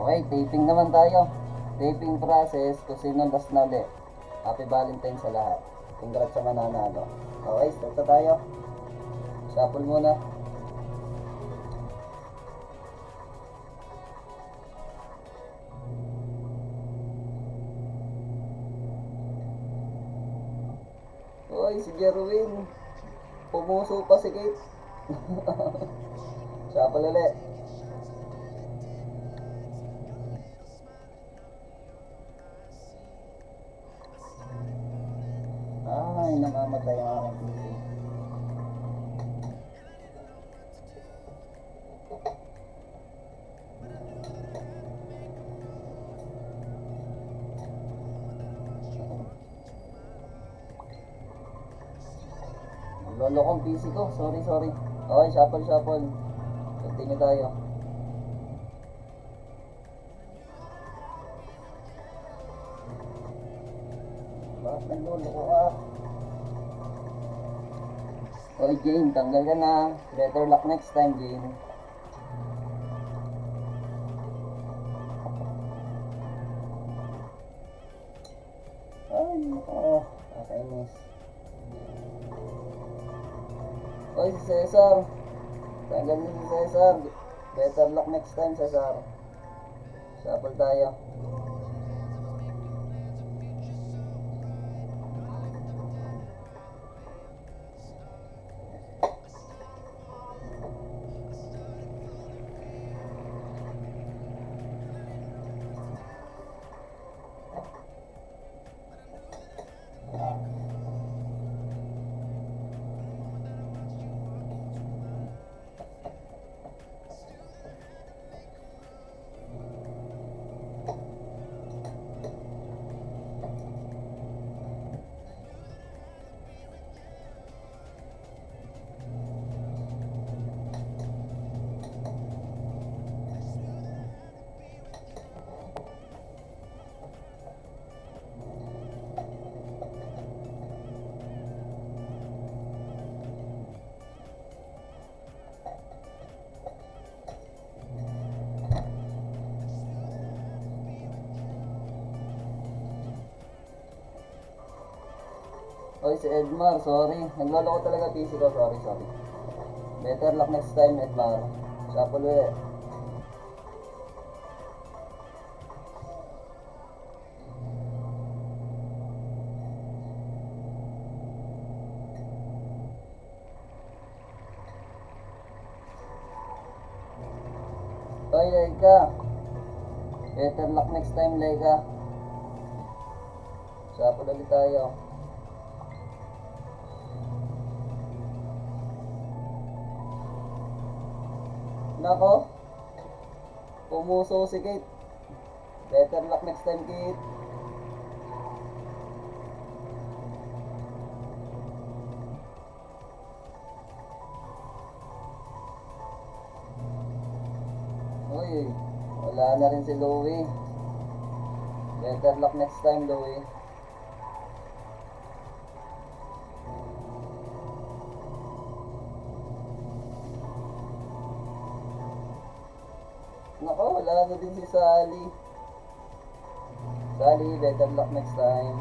Okay, taping naman tayo. Taping process kung sino last na ulit. Happy Valentine sa lahat. Congrats sa mananalo. Okay, start na tayo. Shuffle muna. Hoy, si Jerwin. Pumuso pa si Kate. Shuffle ulit. Ay, namamatay ang aking PC. Lolo kong PC ko. Sorry. Okay, shuffle. Continue tayo. Bakit naglolo ko ka? Oy, Jane, tanggal ka na. Better luck next time, Jane. Ay, nakainis. Oy, si Cesar. Tanggal na si Cesar. Better luck next time, Cesar. Shuffle tayo. Oy, si Edmar, sorry. Naglolo ko talaga PC ko, sorry. Better luck next time, Edmar. Shuffle ulit. Oy, Laika. Better luck next time, Laika. Shuffle ulit tayo. Nako, pumuso si Kate. Better luck next time, Kate. Uy, wala na rin si Louie. Better luck next time, Louie. Nako, wala na din si Sally. Sally, better luck next time.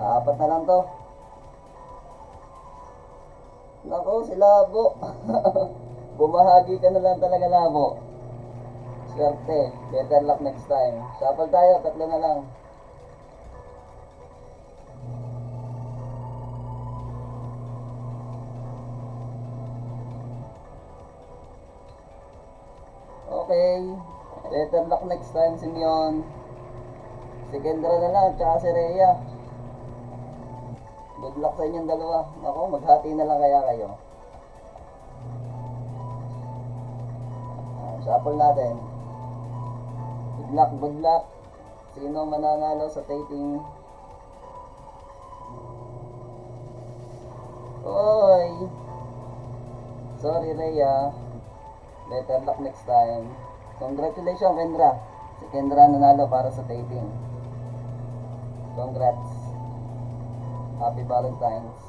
Apat na lang to. Nako, si Labo. Bumahagi ka na lang talaga, Labo. Swerte, better luck next time. Shuffle tayo, tatlo na lang. Okay, better luck next time, Simeon. Si Kendra na lang, tsaka si Rhea. Good luck sa inyong dalawa. Ako, maghati na lang kaya kayo. Shuffle natin. Good luck. Sino mananalo sa taping? Oy! Sorry, Rhea. Better luck next time. Congratulations, Kendra. Si Kendra nanalo para sa taping. Congrats. Happy Valentine's.